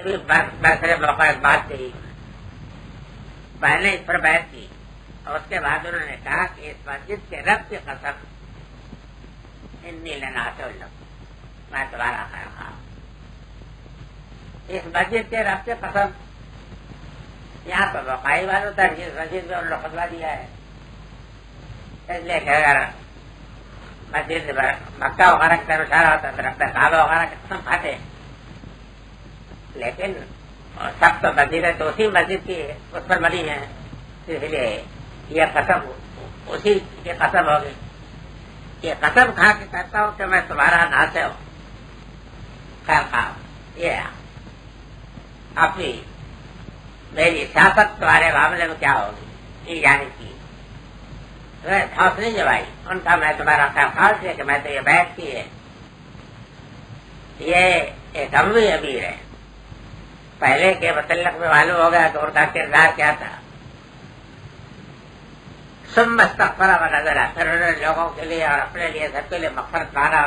برسر موقع بات کہی، پہلے اس پر بیعت کی اور اس کے بعد انہوں نے کہا کہ اس مسجد کے رب کی قسم انی لناصح لکم، میں تمہارا خیر خواہ ہوں۔ اس مسجد کے رب کی قسم، یہاں پر وقائی والوں تک جس مسجد میں انہوں نے خطبہ دیا ہے، اس لیے کہ اگر مسجد مکہ وغیرہ کی طرف اشارہ ہوتا تو رکھتا کعبہ وغیرہ کی قسم کھاتے، لیکن سب تو مسجد ہے تو اسی مسجد کی اس پر بنی ہے، اس لیے یہ قسم اسی کی قسم ہوگی۔ یہ قسم کھا کے کہتا ہوں کہ میں تمہارا ناصح ہوں، خیر خواہ ہوں۔ یہ اپنی میری سیاست تمہارے معاملے میں کیا ہوگی یہ جانے کی حوصلے جوائی ان کا، میں تمہارا خیر خواہ ہے کہ میں تو یہ بیعت کی ہے۔ یہ ایک اموی امیر ہے، پہلے کے متعلق میں معلوم ہو گیا کہ ان کا کردار کیا تھا۔ ثم استغفر ونزل، پھر انہوں نے لوگوں کے لیے اور اپنے لیے سب کے لیے مغفرت مانگا۔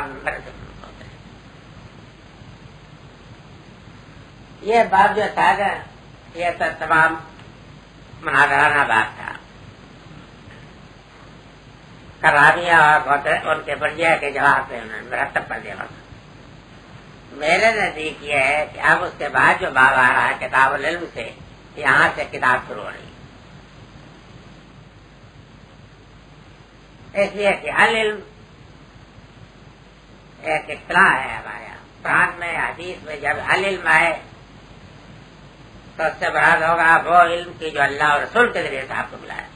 یہ بات جو تھا نا، یہ تو تمام مناظرانہ بات تھا، کرانیہ اور ان کے برجیا کے جواب میں انہوں نے مرتب کر دیا۔ میرے نزدیک یہ ہے کہ اب اس کے بعد جو باب آ رہا ہے کتاب العلم سے، یہاں سے کتاب شروع ہو رہی ہے، اس لیے کہ العلم ایک اصطلاح ہے ہمارے یہاں قرآن میں حدیث میں، جب العلم آئے تو اس سے مراد ہوگا وہ علم کی جو اللہ اور رسول کے ذریعے سے آپ کو ملا ہے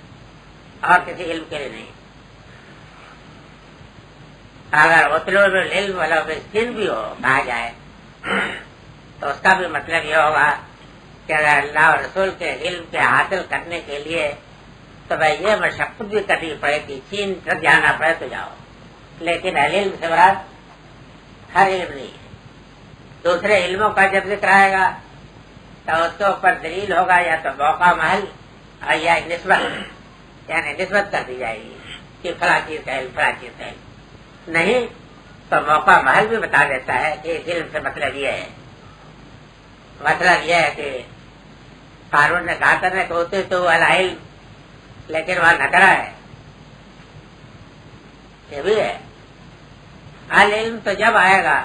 اور کسی علم کے لیے نہیں۔ اگر اطلب العلم ولو بالسن بھی ہو کہا جائے تو اس کا بھی مطلب یہ ہوگا کہ اگر اللہ اور رسول کے علم کے حاصل کرنے کے لیے تو بھائی یہ مشقت بھی کرنی پڑے کہ چین تک جانا پڑے تو جاؤ، لیکن علم سے مراد ہر علم نہیں ہے۔ دوسرے علموں کا جب ذکر آئے گا تو اس کے اوپر دلیل ہوگا یا تو موقع محل اور یا نسبت، یعنی نسبت کر دی جائے گی کہ فلاں چیز کا علم فلاں چیز کا علم نہیں، تو موقع محل بھی بتا دیتا ہے کہ اس علم سے مطلب یہ ہے۔ مطلب یہ ہے کہ قانون نے کہا کرنے کو ہوتے تو العلم، لیکن وہاں نکرا ہے، یہ بھی ہے۔ العلم تو جب آئے گا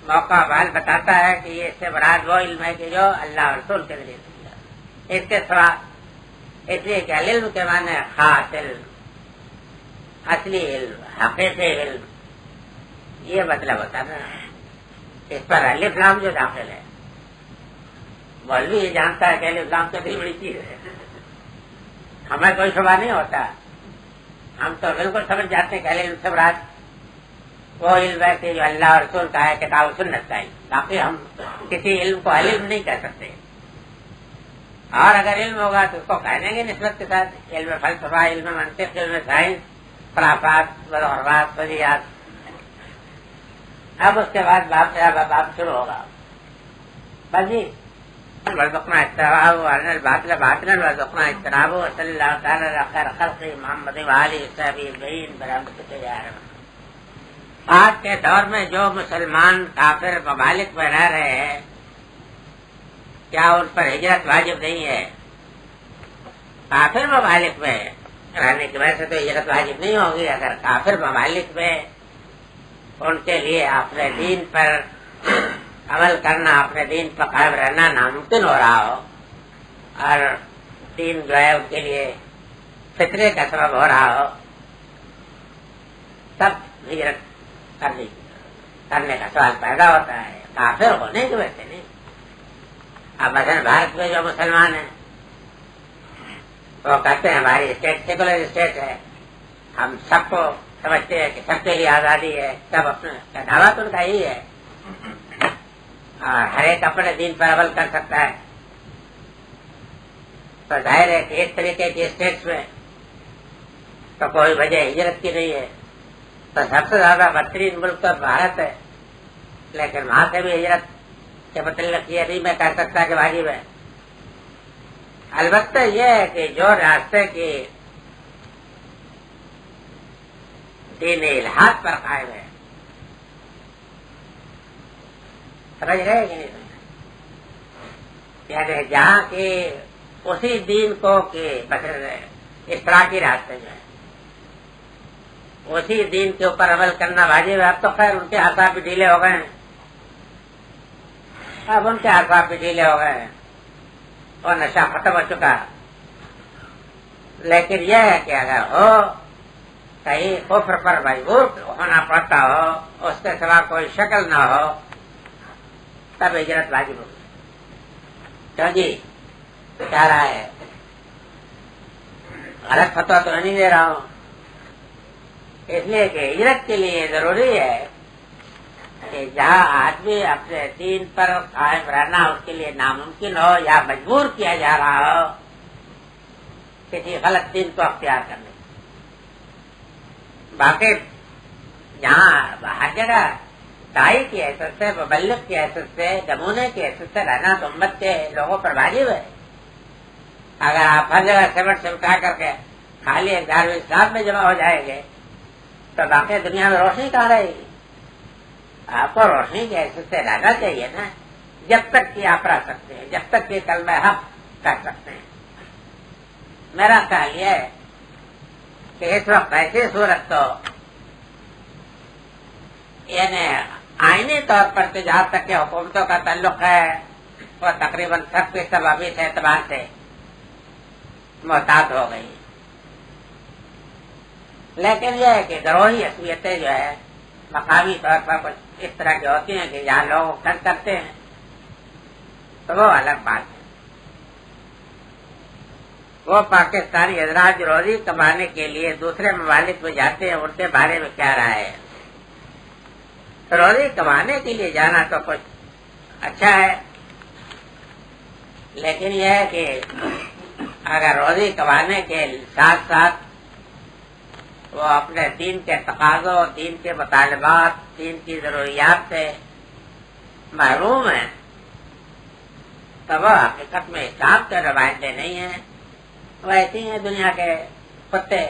موقع محل بتاتا ہے کہ یہ اس سے مراد وہ علم ہے کہ جو اللہ اور رسول کے ذریعے سے ملا، اس کے سوا، اس لیے کہ علم کے معنی خاص علم، اصلی علم، حقیقی علم، یہ مطلب ہوتا نا۔ اس پر الف لام جو داخل ہے، مولوی یہ جانتا ہے کہ الف لام تو بڑی چیز ہے، ہمیں کوئی شبہ نہیں ہوتا، ہم تو بالکل سمجھ جاتے ہیں کہ علم سے مراد وہ علم ہے کہ جو اللہ اور رسول کا ہے، کتاب و سنت کا علم، باقی ہم کسی علم کو علم نہیں کہہ سکتے۔ اور اگر علم ہوگا تو اس کو کہہ دیں گے نسبت کے ساتھ، علم فلسفہ، علم منطق، علم سائنس، خرافات، مظاہرات، فضیات۔ اب اس کے بعد باب شروع ہوگا، بس جی وارزقنا اجتنابہ وارنا الباطل باطلا وارزقنا اجتنابہ وصلی اللہ تعالی علی خیر خلقہ محمد وآلہ وصحبہ اجمعین برحمتک یا ارحم۔ آج کے دور میں جو مسلمان کافر ممالک میں رہ رہے ہیں، کیا ان پر ہجرت واجب نہیں ہے؟ کافر ممالک میں رہنے کی وجہ سے تو ہجرت واجب نہیں ہوگی۔ اگر کافر ممالک میں ان کے لیے اپنے دین پر عمل کرنا، اپنے دین پر قائم رہنا ناممکن ہو رہا ہو، اور دین جو ہے ان کے لیے فطرے کا سبب ہو رہا ہو، تب ہجرت کرنے کا سوال پیدا ہوتا ہے، کافر ہونے کی وجہ سے نہیں۔ اب مثلا بھارت میں جو مسلمان ہیں وہ کہتے ہیں ہماری اسٹیٹ سیکولر اسٹیٹ ہے، ہم سب کو سمجھتے ہیں کہ سب کے لیے آزادی ہے، سب اپنا دعویٰ تو ان کا یہی ہے، اور ہر ایک اپنے دین پر عمل کر سکتا ہے۔ تو ظاہر ہے کہ اس طریقے کی اسٹیٹس میں تو کوئی وجہ ہجرت کی نہیں ہے۔ تو سب سے زیادہ بدترین ملک تو بھارت ہے، لیکن وہاں سے بھی ہجرت کے متعلق یہ نہیں میں کہہ سکتا کہ واجب ہے۔ البتہ یہ ہے کہ جو راستے کی دین الحاد پر قائم ہے، سمجھ رہے کہ نہیں سمجھ؟ یعنی جہاں کے اسی دین کو کہ اشتراکی راستے جو ہے اسی دین کے اوپر عمل کرنا واجب ہے. اب تو خیر ان کے اعصاب بھی ڈھیلے ہو گئے ہیں, اب ان کے اعصاب بھی ڈھیلے ہو گئے ہیں اور نشہ ختم ہو چکا. لیکن یہ ہے کہ اگر ہو کہیں کفر پر مجبور ہونا پڑتا ہو, اس کے سوا کوئی شکل نہ ہو, تب ہجرت واجب ہوگی. کیوں جی کیا رہا ہے؟ غلط فتویٰ تو نہیں دے رہا ہوں. اس لیے کہ ہجرت کے لیے ضروری ہے کہ جہاں آدمی اپنے دین پر قائم رہنا اس کے لیے ناممکن ہو یا مجبور کیا جا رہا ہو کسی غلط دین کو اختیار کرنے. باقی جہاں ہر جگہ دائی کی حیثیت سے, مبلغ کی حیثیت سے, نمونے کی حیثیت سے رہنا تو امت کے لوگوں پر واجب ہے. اگر آپ ہر جگہ سمٹ سمٹا کر کے خالی ایک دار اسلام میں جمع ہو جائیں گے تو باقی دنیا میں روشنی کہاں رہے گی؟ آپ کو روشنی کی حیثیت سے رہنا چاہیے نا, جب تک کہ آپ رہ سکتے ہیں, جب تک کہ کلمہ حق کر سکتے ہیں. میرا خیال یہ ہے کہ اس وقت ایسی صورت تو یعنی آئینی طور پر تو جہاں تک کہ حکومتوں کا تعلق ہے وہ تقریباً سب کے سب ابھی سے اعتبار سے محتاط ہو گئی. لیکن یہ ہے کہ گروہی حیثیتیں جو ہے مقامی طور پر کچھ اس طرح کی ہوتی ہیں کہ جہاں لوگ کرتے ہیں تو وہ الگ بات ہے. وہ پاکستانی حضرات جو روزی کمانے کے لیے دوسرے ممالک میں جاتے ہیں ان کے بارے میں کیا رہا ہے؟ روزی کمانے کے لیے جانا تو کچھ اچھا ہے, لیکن یہ ہے کہ اگر روزی کمانے کے ساتھ ساتھ وہ اپنے دین کے تقاضوں, دین کے مطالبات, دین کی ضروریات سے محروم ہیں تو وہ حقیقت میں اسلام کے نمائندے نہیں ہیں. وہ ایسی ہیں دنیا کے کتے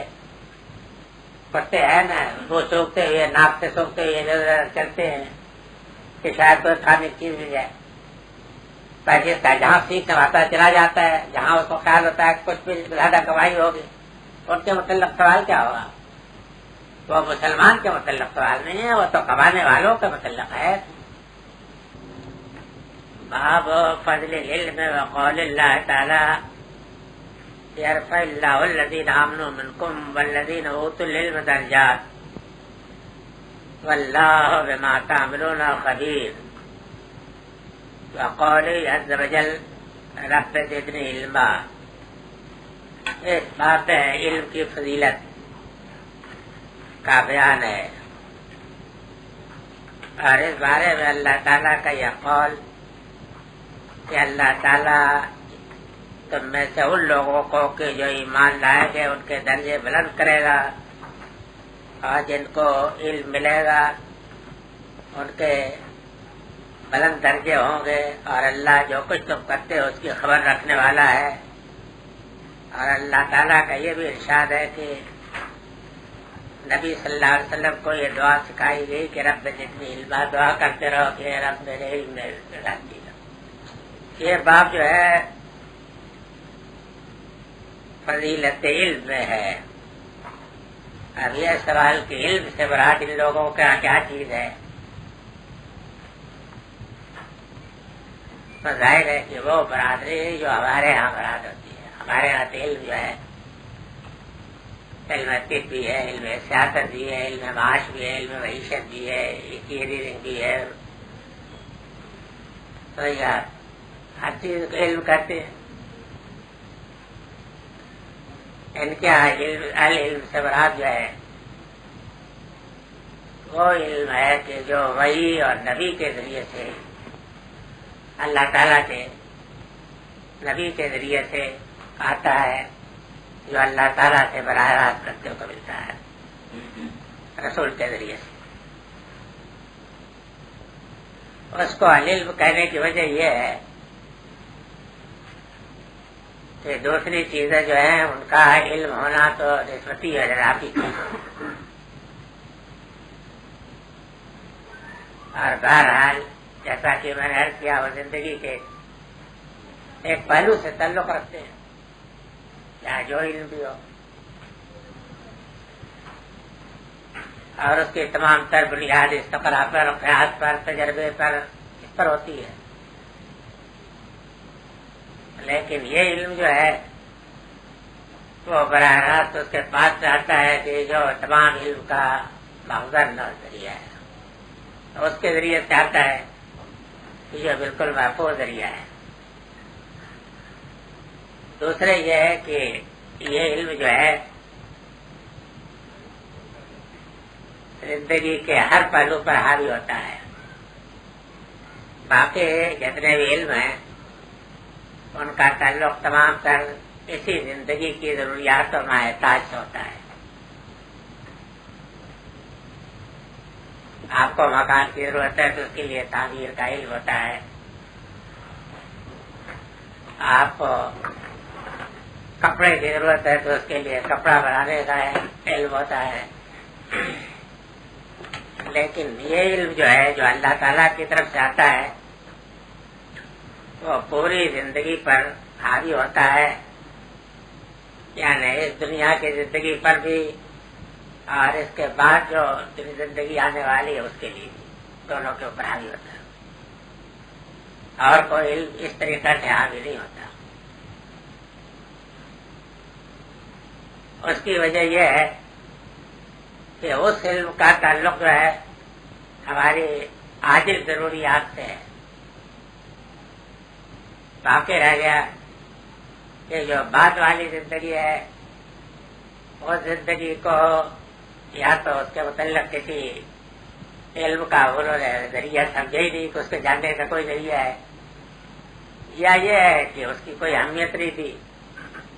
ہیں نا, وہ سوکھتے ہوئے ناپتے سوکھتے ہوئے چلتے ہیں کہ شاید کوئی کھانے کی چیز مل جائے. پیسے کا جہاں سیکھ سماتا چلا جاتا ہے, جہاں اس کو خیال ہوتا ہے کچھ بھی زیادہ کمائی ہوگی, ان کے متعلق سوال کیا ہوگا؟ وہ مسلمان کے متعلق سوال نہیں ہے, وہ تو کمانے والوں کے متعلق ہے. باب فضل العلم وقول اللہ تعالی یرفع اللہ الذین آمنوا منکم والذین اوتوا العلم درجات واللہ بما تعملون خبیر. وقولی عز وجل رب زدنی علما. اس بات ہے علم کی فضیلت کا بیان ہے, اور اس بارے میں اللہ تعالیٰ کا یہ قول کہ اللہ تعالیٰ تم میں سے ان لوگوں کو کہ جو ایمان لائے گے ان کے درجے بلند کرے گا, اور جن کو علم ملے گا ان کے بلند درجے ہوں گے, اور اللہ جو کچھ تم کرتے ہو اس کی خبر رکھنے والا ہے. اور اللہ تعالیٰ کا یہ بھی ارشاد ہے کہ نبی صلی اللہ علیہ وسلم کو یہ دعا سکھائی گئی کہ رب جتنی علما, دعا کرتے رہو کہ رب میرے علم میں اضافہ. یہ باب جو ہے فضیلت علم میں ہے. اب یہ سوال کہ علم سے مراد ان لوگوں کا کیا چیز ہے, تو ظاہر ہے کہ وہ برادری جو ہمارے یہاں براد ہوتی ہے. ہمارے یہاں علم جو ہے علم طب بھی ہے, علم سیاست بھی ہے, علم معاش بھی ہے, علم معیشت بھی ہے, انجینئرنگ بھی ہے. تو یار ہر چیز کو علم کرتے ہیں. ان کے علم سے مراد جو ہے وہ علم ہے کہ جو وحی اور نبی کے ذریعے سے اللہ تعالیٰ کے نبی کے ذریعے سے آتا ہے, جو اللہ تعالیٰ سے براہ راست کرتے کو ملتا ہے رسول کے ذریعے سے. اس کو علم کہنے کی وجہ یہ ہے کہ دوسری چیزیں جو ہیں ان کا علم ہونا تو نسبتی ہے اضافی. اور بہرحال جیسا کہ میں نے عرض کیا وہ زندگی کے ایک پہلو سے تعلق رکھتے ہیں، چاہے جو علم بھی ہو، اور اس کی تمام تر بنیاد استقرا پر، قیاس پر، تجربے پر، اس پر ہوتی ہے۔ لیکن یہ علم جو ہے وہ براہ راست اس کے پاس سے آتا ہے کہ جو تمام علم کا مخزن ذریعہ ہے، اس کے ذریعے سے آتا ہے کہ یہ بالکل محفوظ ذریعہ ہے۔ دوسرے یہ ہے کہ یہ علم جو ہے زندگی کے ہر پہلو پر حاوی ہوتا ہے۔ باقی جتنے بھی علم ہیں ان کا تعلق تمام تر اسی زندگی کی ضروریات اور محتاج سے ہوتا ہے۔ آپ کو مکان کی ضرورت ہے تو اس کے لیے تعمیر کا علم ہوتا ہے، آپ کو کپڑے کی ضرورت ہے تو اس کے لیے کپڑا بنانے کا علم ہوتا ہے۔ لیکن یہ علم جو ہے جو اللہ تعالیٰ کی طرف سے آتا ہے وہ پوری زندگی پر حاوی ہوتا ہے، یعنی اس دنیا کی زندگی پر بھی اور اس کے بعد جو زندگی آنے والی ہے اس کے لیے بھی، دونوں کے اوپر حاوی ہوتا ہے، اور کوئی علم اس طریقے سے حاوی نہیں ہوتا۔ اس کی وجہ یہ ہے کہ اس علم کا تعلق جو ہے ہماری عاجل ضروریات سے ہے۔ باقی رہ گیا کہ جو بعد والی زندگی ہے اس زندگی کو یا تو اس کے متعلق کسی علم کا انہوں نے ذریعہ سمجھے ہی نہیں کہ اس کے جاننے کا کوئی ذریعہ ہے، یا یہ ہے کہ اس کی کوئی اہمیت نہیں تھی،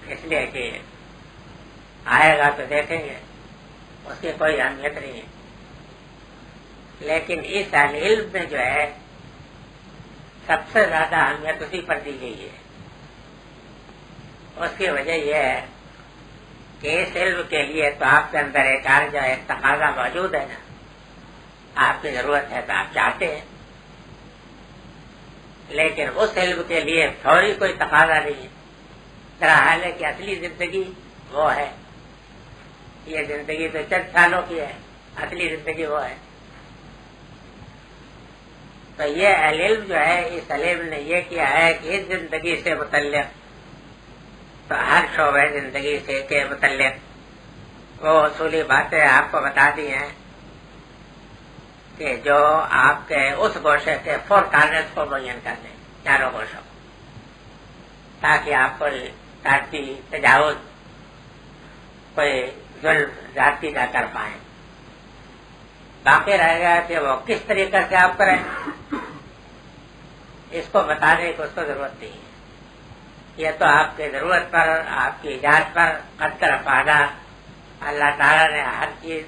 اس لیے کہ آئے گا تو دیکھیں گے، اس کی کوئی اہمیت نہیں ہے۔ لیکن اس علم میں جو ہے سب سے زیادہ اہمیت اسی پر دی گئی ہے۔ اس کی وجہ یہ ہے کہ اس علم کے لیے تو آپ کے اندر ایک جو ہے تقاضا موجود ہے نا، آپ کی ضرورت ہے تو آپ چاہتے ہیں، لیکن اس علم کے لیے فوری کوئی تقاضا نہیں ہے۔ درحال ہے کہ اصلی زندگی وہ ہے، یہ زندگی تو چند سالوں کی ہے، اصلی زندگی وہ ہے۔ تو یہ علم جو ہے اس علم نے یہ کیا ہے کہ اس زندگی سے متعلق تو ہر شعبہ زندگی سے کے متعلق وہ اصولی باتیں آپ کو بتا دی ہیں کہ جو آپ کے اس گوشے کے فور کارنرز کو معین کر دیں، چاروں گوشوں، تاکہ آپ کو ذاتی تجاوز، کوئی ظلم ذاتی نہ کر پائیں۔ باقی رہے گا کہ وہ کس طریقے سے آپ کریں، اس کو بتانے کی اس کو ضرورت نہیں ہے۔ یہ تو آپ کی ضرورت پر، آپ کی ایجاد پر قدر افادہ اللہ تعالیٰ نے ہر چیز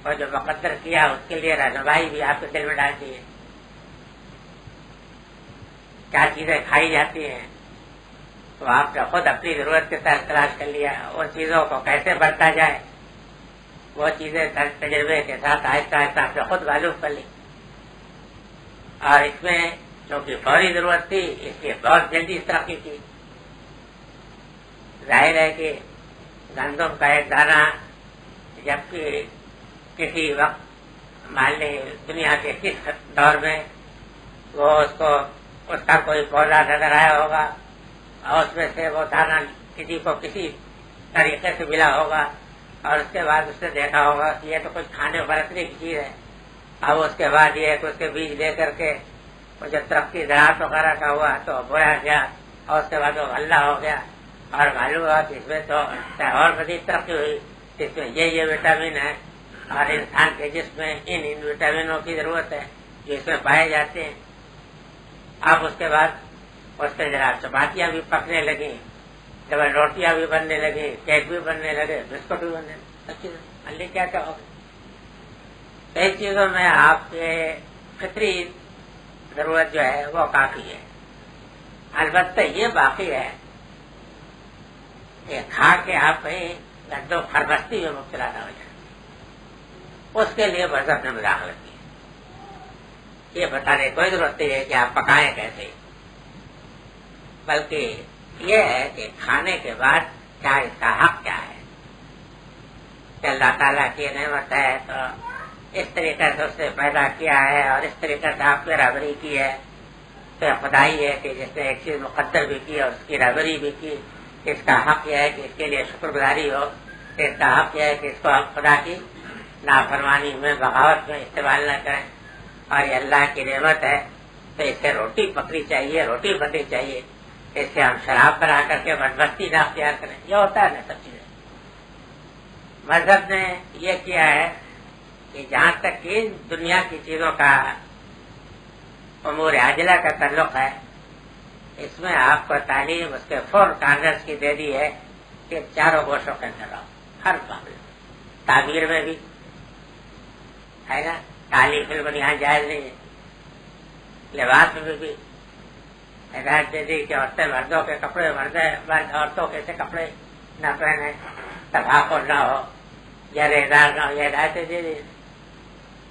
کو جو مقدر کیا اس کے لیے رہنمائی بھی آپ کے دل میں ڈال دی ہے۔ کیا چیزیں کھائی جاتی ہیں تو آپ نے خود اپنی ضرورت کے ساتھ تلاش کر لیا، ان چیزوں کو کیسے برتا جائے وہ چیزیں تجربے کے ساتھ آہستہ آہستہ آپ نے خود معلوم کر لی، اور اس میں چونکہ فوری ضرورت تھی اس لیے بہت جلدی اس ترقی کی۔ ظاہر ہے کہ گندم کا ایک دانہ جبکہ کسی وقت مان لی دنیا کے کس دور میں وہ اس کا کوئی پودا نظر آیا ہوگا اور اس میں سے وہ دانہ کسی کو کسی طریقے سے ملا ہوگا، اور اس کے بعد اس نے دیکھا ہوگا کہ یہ تو کچھ کھانے برتنے کی چیز ہے، اب اس کے بعد یہ کہ اس کے بیج لے کر کے وہ جب ترقی زراعت وغیرہ کا ہوا تو بویا گیا، اور اس کے بعد وہ غلہ ہو گیا، اور معلوم ہوا کہ اس میں تو اور مزید ترقی ہوئی، اس میں یہ وٹامن ہے اور انسان کے جسم میں ان وٹامنوں کی ضرورت ہے جو اس میں پائے جاتے ہیں۔ اب اس کے بعد اس سے ذرا چپاتیاں بھی پکنے لگیں، جب روٹیاں بھی بننے لگی، کیک بھی بننے لگے، بسکٹ بھی بننے لگے، اللہ کیا کیا ہوگا۔ کئی چیزوں میں آپ کے فطری ضرورت جو ہے وہ کافی ہے، البتہ یہ باقی ہے کہ کھا کے آپ کہیں گندم خربستی میں مبتلا نہ ہو جائے، اس کے لیے مذہب نے مداخلت کی۔ یہ بتانے کی کوئی ضرورت نہیں ہے کہ آپ پکائیں کیسے، بلکہ یہ ہے کہ کھانے کے بعد کیا اس کا حق کیا ہے. کہ اللہ تعالیٰ کی نعمت ہے تو اس طریقے سے اس نے پیدا کیا ہے اور اس طریقے سے آپ کی رہبری کی ہے. تو خدائی ہے کہ جس نے ایک چیز مقدر بھی کی اور اس کی رہبری بھی کی. اس کا حق یہ ہے کہ اس کے لیے شکر گزاری ہو. اس کا حق یہ ہے کہ اس کو خدا کی نافرمانی میں بغاوت میں استعمال نہ کریں. اور یہ اللہ کی نعمت ہے تو اس سے روٹی پکڑی چاہیے, روٹی بننی چاہیے. اس سے ہم شراب بنا کر کے بدمستی نہ اختیار کریں. یہ ہوتا ہے نا سب چیزیں. مذہب نے یہ کیا ہے کہ جہاں تک کہ دنیا کی چیزوں کا امور عاجلہ کا تعلق ہے, اس میں آپ کو تعلیم اس کے فور کارنرز کی دے دی ہے کہ چاروں گوشوں کے اندر رہو. ہر معاملے تعبیر میں بھی ہے نا, کالی فلم یہاں جائز نہیں ہے. لباس میں بھی ہدایت دے دی کہ عورتیں مردوں کے کپڑے, مرد عورتوں کے سے کپڑے نہ پہنے, تباکر نہ ہو, جرے دار نہ ہو. یہ ہدایتیں دے دی.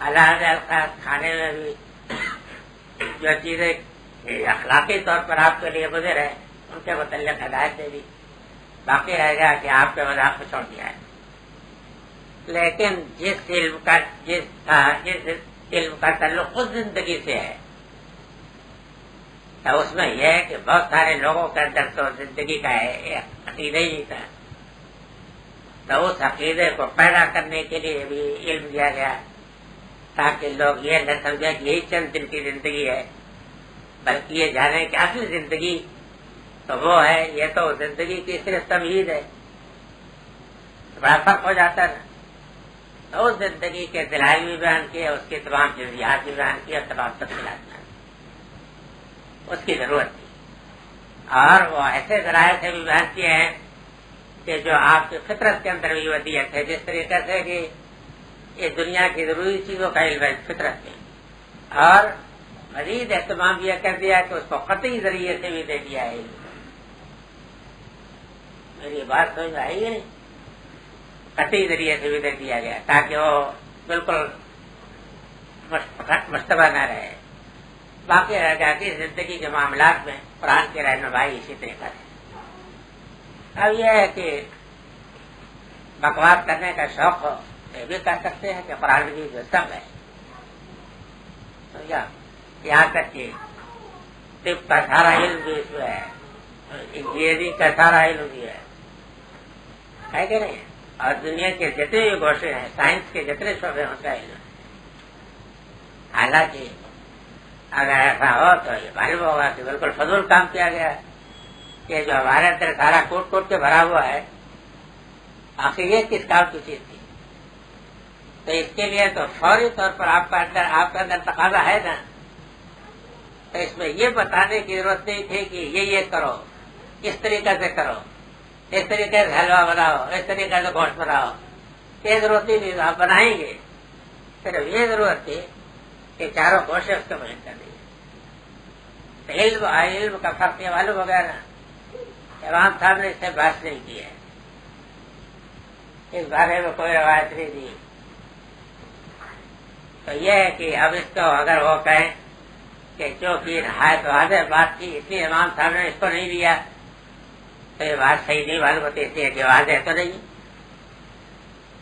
اللہ کھانے میں بھی جو چیزیں اخلاقی طور پر آپ کے لیے مضر ہے ان کے متعلق ہدایت دے دی. باقی رہ گیا کہ آپ کے مذاق کو چھوڑ دیا ہے. لیکن جس علم کا تعلق اس زندگی سے ہے تو اس میں یہ ہے کہ بہت سارے لوگوں کے اندر تو زندگی کا عقیدہ ہی نہیں تھا. تو اس عقیدے کو پیدا کرنے کے لیے بھی علم دیا گیا تاکہ لوگ یہ نہ سمجھیں کہ یہی چند دن کی زندگی ہے, بلکہ یہ جانیں کہ اصل زندگی تو وہ ہے. یہ تو زندگی کی صرف تمہید ہے. بڑا فرق ہو جاتا ہے. تو اس زندگی کے دلائل بھی بیان کیے, اس کی تمام جزیات بھی بیان کیا, تمام تفصیلات بیان, اس کی ضرورت تھی. اور وہ ایسے ذرائع سے بھی بیان کیے ہیں کہ جو آپ کی فطرت کے اندر بھی ودیت ہے. جس طریقے سے کہ یہ دنیا کی ضروری چیزوں کا علم ہے فطرت میں, اور مزید اہتمام یہ کر دیا کہ اس کو قطعی ذریعے سے بھی دے دیا ہے. میری بات سمجھ آئی ہے, قطعی ذریعے سے بھی دے دیا گیا تاکہ وہ بالکل مشتبہ نہ رہے. باقی رہ گیا کہ زندگی کے معاملات میں قرآن کی رہنمائی اسی طریقے سے. اب یہ ہے کہ بکواس کرنے کا شوق ہو یہ بھی کر سکتے ہیں کہ قرآن کی جو سب ہے یہاں تک کہ طب کا سارا علم بھی اس میں ہے, انجینئرنگ کا سارا علم بھی ہے کہ نہیں. اور دنیا کے جتنے بھی گوشے ہیں, سائنس کے جتنے شعبے ہیں, ان کا علم ہے. حالانکہ اگر ایسا ہو تو یہ معلوم ہوگا کہ بالکل فضول کام کیا گیا ہے کہ جو ہمارے اندر سارا کوٹ کوٹ کے بھرا ہوا ہے, آخر یہ کس کام کی چیز تھی. تو اس کے لیے تو فوری طور پر آپ کے اندر تقاضا ہے نا. تو اس میں یہ بتانے کی ضرورت نہیں تھی کہ یہ کرو, اس طریقے سے کرو, اس طریقے سے حلوہ بناؤ, اس طریقے سے گوشت بناؤ. یہ ضرورت ہی نہیں, آپ بنائیں گے. صرف یہ ضرورت تھی کہ چاروں گوشے اس کے بیان کر دیے. علم کا فرق یہ معلوم ہو گیا نا. امام صاحب نے اس سے بحث نہیں کی ہے, اس بارے میں کوئی روایت نہیں دی. تو یہ ہے کہ اب اس کو اگر وہ کہیں کہ چونکہ نہایت واضح بات تھی اس لیے امام صاحب نے اس کو نہیں دیا, تو یہ بات صحیح نہیں معلوم ہوتی. اس لیے کہ واضح تو نہیں.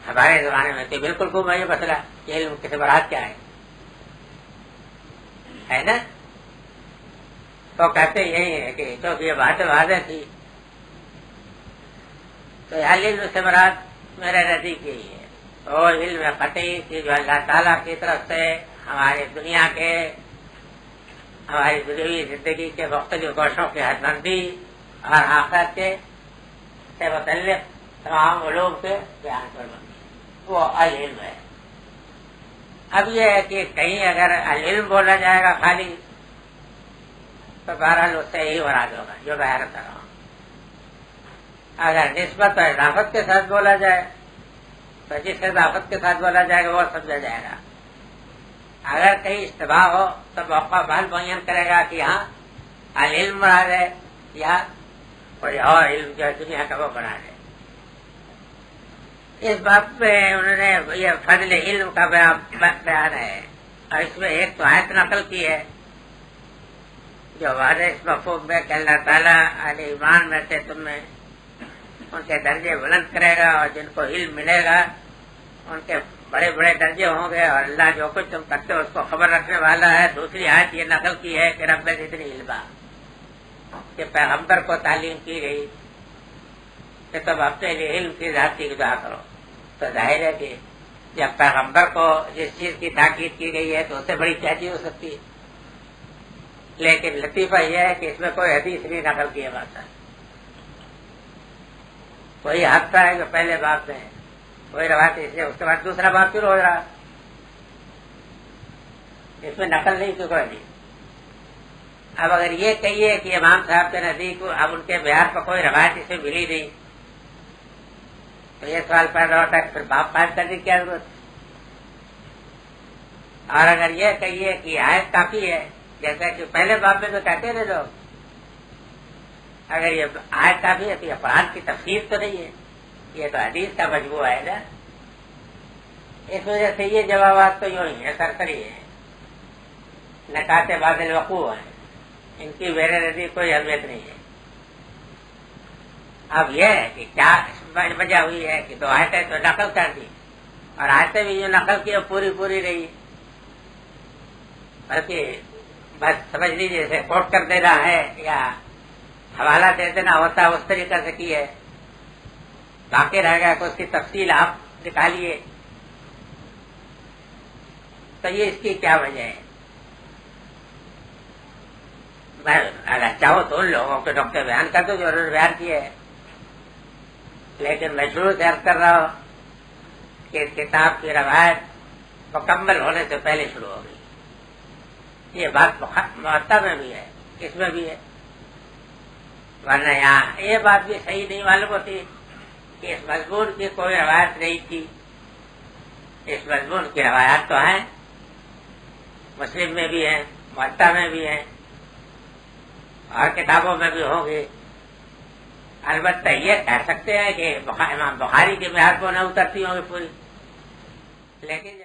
ہمارے زمانے میں تو بالکل گم ہے یہ مسئلہ کہ علم کے مراد کیا ہے نا. تو کہتے یہی ہے کہ چونکہ یہ بات واضح تھی تو علم سے مراد میرے نزدیک یہی ہے. وہ علم قطعی کی جو اللہ تعالیٰ کی طرف سے ہماری دنیا کے, ہماری دنیاوی زندگی کے مختلف گوشوں کی حد بندی اور آخرت کے سے متعلق تمام علوم کے بیان پر بندی, وہ العلم ہے. اب یہ ہے کہ کہیں اگر العلم بولا جائے گا خالی تو بہرحال اس سے یہی مراد ہوگا جو بیان کر رہا ہوں. اگر نسبت اور اضافت کے ساتھ بولا جائے تو جس اضافت کے ساتھ بولا جائے گا وہ سمجھا جائے گا. اگر کہیں اشتباہ ہو تو موقع بحال معین کرے گا کہ ہاں العلم مراد ہے یا کوئی اور علم جو دنیا کا وہ مراد ہے. اس بات میں انہوں نے یہ فضل علم کا بیان ہے, اور اس میں ایک تو آیت نقل کی ہے جو وعدہ اس مفہوم میں کہ اللہ تعالیٰ اہل ایمان میں سے تم میں ان کے درجے بلند کرے گا اور جن کو علم ملے گا ان کے بڑے بڑے درجے ہوں گے، اور اللہ جو کچھ تم کرتے ہو اس کو خبر رکھنے والا ہے۔ دوسری آیت یہ نقل کی ہے کہ رب اتنی علما کہ پیغمبر کو تعلیم کی گئی کہ تم اپنے لیے علم کی ذاتی دعا کرو، تو ظاہر ہے کہ جب پیغمبر کو جس چیز کی تاکید کی گئی ہے تو اس سے بڑی کیا چیز ہو سکتی ہے۔ لیکن لطیفہ یہ ہے کہ اس میں کوئی حدیث نہیں نقل کیا جاتا، کوئی حادثہ ہے جو پہلے باب میں ہے، کوئی روایت اس لیے اس کے بعد دوسرا باب شروع ہو رہا، اس میں نقل نہیں کی کوئی نہیں۔ اب اگر یہ کہیے کہ امام صاحب کے نزدیک اب ان کے بہار پر کوئی روایت اس میں ملی نہیں، تو یہ سوال پیدا ہوتا ہے کہ پھر باب قائم کرنے کی کیا ضرورت ہے؟ اور اگر یہ کہیے کہ آیت کافی ہے، جیسا کہ پہلے باب میں تو کہتے تھے لوگ، اگر یہ آیت کافی ہے تو یہ قرآن کی تفسیر تو نہیں ہے، یہ تو حدیث کا مجموعہ ہے نا۔ اس وجہ سے یہ جوابات تو یوں ہی ہے، سرسری ہے، نکات بعد الوقوع ہیں، ان کی میرے نزدیک کوئی اہمیت نہیں ہے۔ اب یہ ہے کہ کیا وجہ ہوئی ہے کہ دو آیتیں تو نقل کر دی، اور آیتیں بھی جو نقل کی پوری پوری رہی، بلکہ بس سمجھ لیجیے جیسے کوٹ کر دینا ہے یا حوالہ دے دینا ہوتا ہے اس طریقے سے کی ہے، باقی رہ گیا کہ اس کی تفصیل آپ نکالیے، تو یہ اس کی کیا وجہ ہے؟ میں اگر چاہو تو ان لوگوں کے نقطے بیان کر دو جو انہوں نے بیان کیے ہے، لیکن میں شروع سے عرض کر رہا ہوں کہ اس کتاب کی روایت مکمل ہونے سے پہلے شروع ہو گئی۔ یہ بات معطا میں بھی ہے، اس میں بھی ہے، ورنہ یہاں یہ بات بھی صحیح نہیں معلوم ہوتی کہ اس مضمون کی کوئی روایت نہیں تھی۔ اس مضمون کی روایات تو ہیں، مسلم میں بھی ہیں، معطا میں بھی ہیں، اور کتابوں میں بھی ہوں گی۔ البتہ یہ کہہ سکتے ہیں کہ امام بخاری کے معیار کو نہ اترتی ہوں گی پوری، لیکن